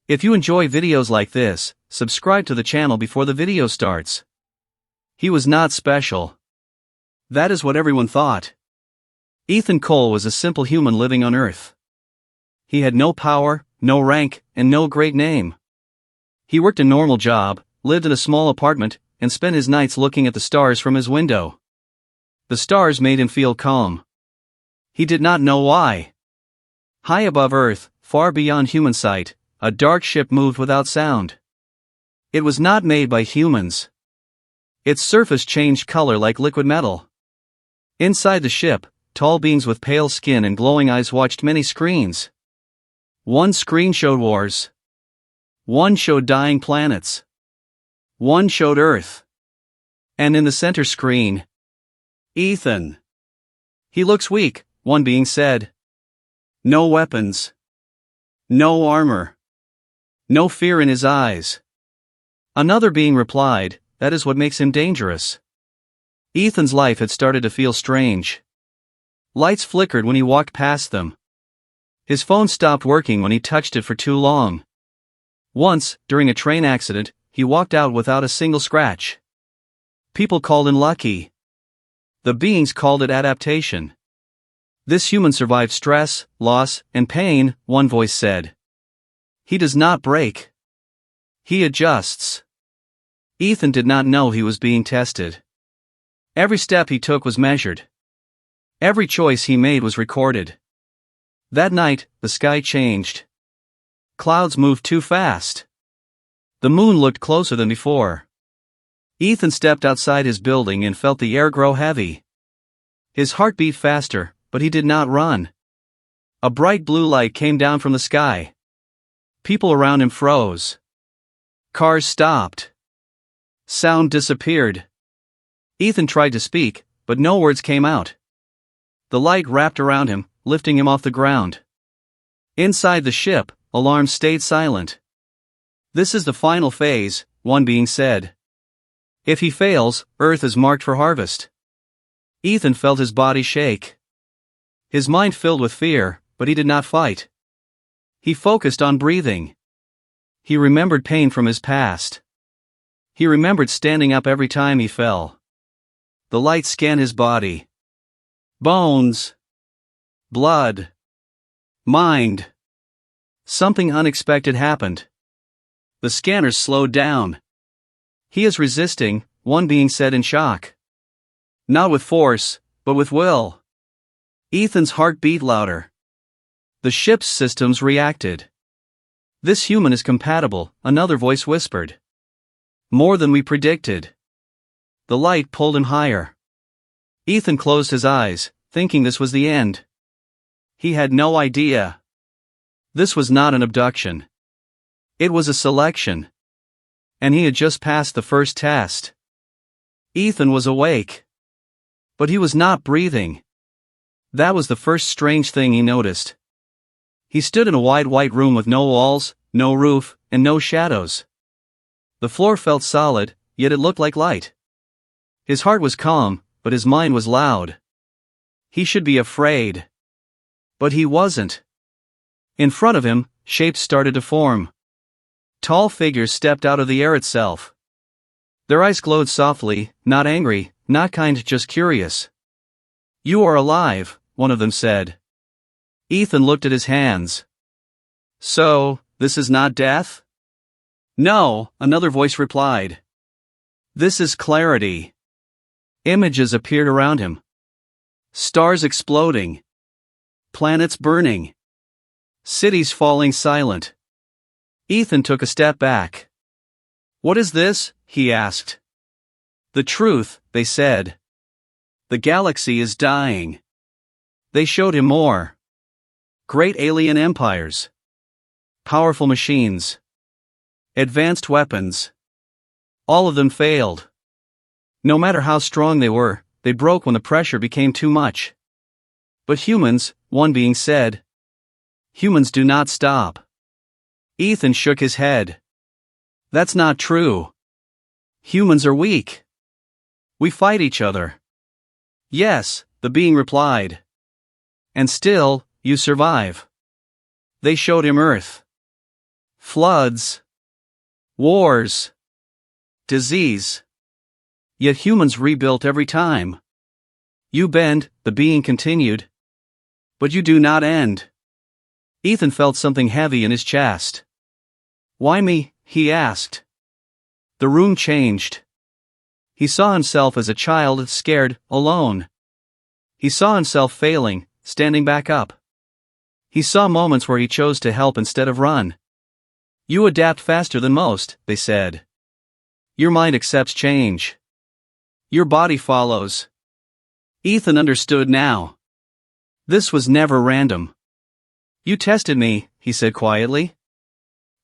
If you enjoy videos like this, subscribe to the channel before the video starts. He was not special. That is what everyone thought. Ethan Cole was a simple human living on Earth. He had no power, no rank, and no great name. He worked a normal job, lived in a small apartment, and spent his nights looking at the stars from his window. The stars made him feel calm. He did not know why. High above Earth, far beyond human sight, a dark ship moved without sound. It was not made by humans. Its surface changed color like liquid metal. Inside the ship, tall beings with pale skin and glowing eyes watched many screens. One screen showed wars. One showed dying planets. One showed Earth. And in the center screen, Ethan. He looks weak, one being said. No weapons. No armor. No fear in his eyes. Another being replied, that is what makes him dangerous. Ethan's life had started to feel strange. Lights flickered when he walked past them. His phone stopped working when he touched it for too long. Once, during a train accident, he walked out without a single scratch. People called him lucky. The beings called it adaptation. This human survived stress, loss, and pain, one voice said. He does not break. He adjusts. Ethan did not know he was being tested. Every step he took was measured. Every choice he made was recorded. That night, the sky changed. Clouds moved too fast. The moon looked closer than before. Ethan stepped outside his building and felt the air grow heavy. His heart beat faster, but he did not run. A bright blue light came down from the sky. People around him froze. Cars stopped. Sound disappeared. Ethan tried to speak, but no words came out. The light wrapped around him, lifting him off the ground. Inside the ship, alarms stayed silent. This is the final phase, one being said. If he fails, Earth is marked for harvest. Ethan felt his body shake. His mind filled with fear, but he did not fight. He focused on breathing. He remembered pain from his past. He remembered standing up every time he fell. The light scanned his body. Bones. Blood. Mind. Something unexpected happened. The scanners slowed down. He is resisting, one being said in shock. Not with force, but with will. Ethan's heart beat louder. The ship's systems reacted. This human is compatible, another voice whispered. More than we predicted. The light pulled him higher. Ethan closed his eyes, thinking this was the end. He had no idea. This was not an abduction. It was a selection. And he had just passed the first test. Ethan was awake. But he was not breathing. That was the first strange thing he noticed. He stood in a wide white room with no walls, no roof, and no shadows. The floor felt solid, yet it looked like light. His heart was calm, but his mind was loud. He should be afraid. But he wasn't. In front of him, shapes started to form. Tall figures stepped out of the air itself. Their eyes glowed softly, not angry, not kind, just curious. You are alive, one of them said. Ethan looked at his hands. So, this is not death? No, another voice replied. This is clarity. Images appeared around him. Stars exploding. Planets burning. Cities falling silent. Ethan took a step back. What is this? He asked. The truth, they said. The galaxy is dying. They showed him more. Great alien empires. Powerful machines. Advanced weapons. All of them failed. No matter how strong they were, they broke when the pressure became too much. But humans, one being said. Humans do not stop. Ethan shook his head. That's not true. Humans are weak. We fight each other. Yes, the being replied. And still, you survive. They showed him Earth. floods, wars, disease. Yet humans rebuilt every time. You bend, the being continued. But you do not end. Ethan felt something heavy in his chest. Why me? He asked. The room changed. He saw himself as a child, scared, alone. He saw himself failing, standing back up. He saw moments where he chose to help instead of run. You adapt faster than most, they said. Your mind accepts change. Your body follows. Ethan understood now. This was never random. You tested me, he said quietly.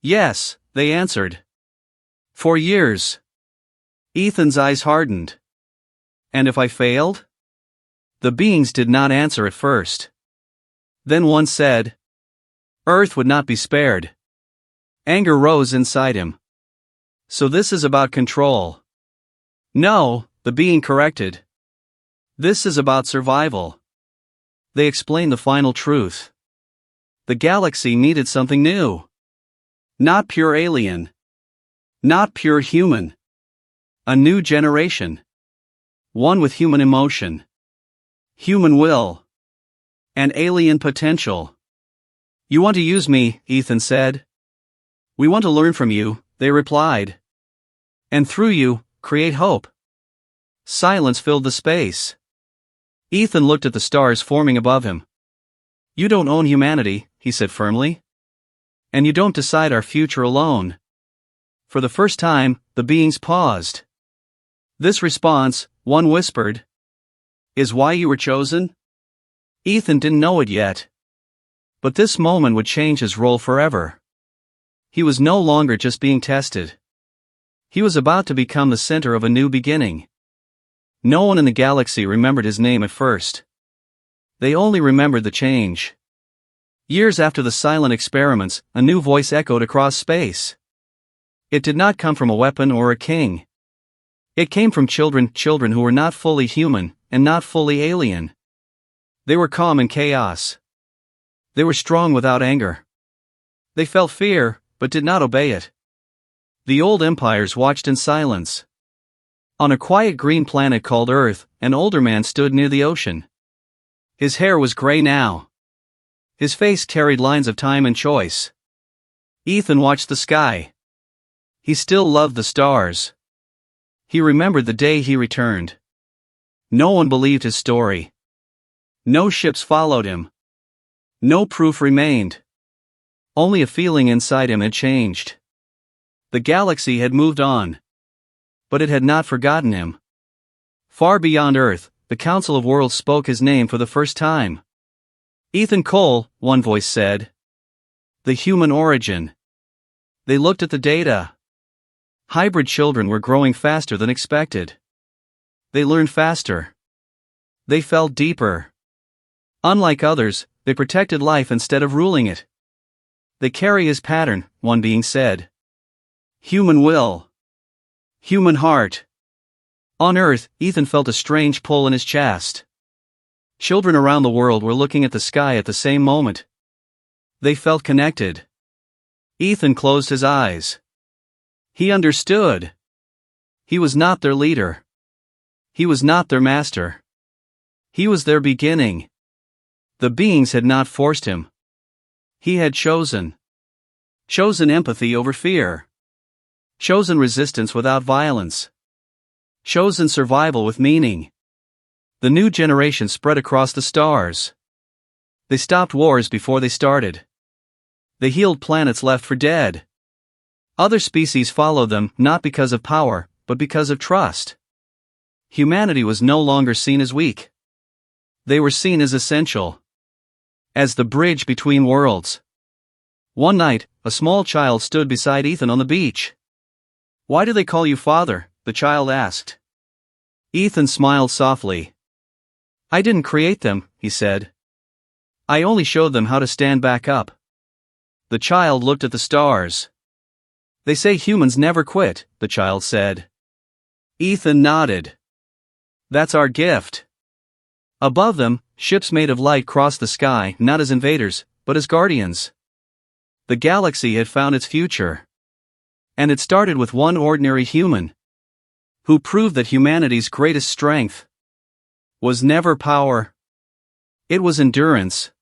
Yes, they answered. For years. Ethan's eyes hardened. And if I failed? The beings did not answer at first. Then one said, Earth would not be spared. Anger rose inside him. So this is about control. No, the being corrected. This is about survival. They explained the final truth. The galaxy needed something new. Not pure alien. Not pure human. A new generation. One with human emotion. Human will. And alien potential. You want to use me, Ethan said. We want to learn from you, they replied. And through you, create hope. Silence filled the space. Ethan looked at the stars forming above him. You don't own humanity, he said firmly. And you don't decide our future alone. For the first time, the beings paused. This response, one whispered, is why you were chosen? Ethan didn't know it yet. But this moment would change his role forever. He was no longer just being tested. He was about to become the center of a new beginning. No one in the galaxy remembered his name at first. They only remembered the change. Years after the silent experiments, a new voice echoed across space. It did not come from a weapon or a king. It came from children who were not fully human, and not fully alien. They were calm in chaos. They were strong without anger. They felt fear, but did not obey it. The old empires watched in silence. On a quiet green planet called Earth, an older man stood near the ocean. His hair was gray now. His face carried lines of time and choice. Ethan watched the sky. He still loved the stars. He remembered the day he returned. No one believed his story. No ships followed him. No proof remained. Only a feeling inside him had changed. The galaxy had moved on. But it had not forgotten him. Far beyond Earth, the Council of Worlds spoke his name for the first time. Ethan Cole, one voice said. The human origin. They looked at the data. Hybrid children were growing faster than expected. They learned faster. They felt deeper. Unlike others, they protected life instead of ruling it. They carry his pattern, one being said. Human will. Human heart. On Earth, Ethan felt a strange pull in his chest. Children around the world were looking at the sky at the same moment. They felt connected. Ethan closed his eyes. He understood. He was not their leader. He was not their master. He was their beginning. The beings had not forced him. He had chosen. Chosen empathy over fear. Chosen resistance without violence. Chosen survival with meaning. The new generation spread across the stars. They stopped wars before they started. They healed planets left for dead. Other species followed them, not because of power, but because of trust. Humanity was no longer seen as weak. They were seen as essential. As the bridge between worlds. One night, a small child stood beside Ethan on the beach. Why do they call you father? The child asked. Ethan smiled softly. I didn't create them, he said. I only showed them how to stand back up. The child looked at the stars. They say humans never quit, the child said. Ethan nodded. That's our gift. Above them, ships made of light crossed the sky, not as invaders, but as guardians. The galaxy had found its future. And it started with one ordinary human, who proved that humanity's greatest strength was never power. It was endurance.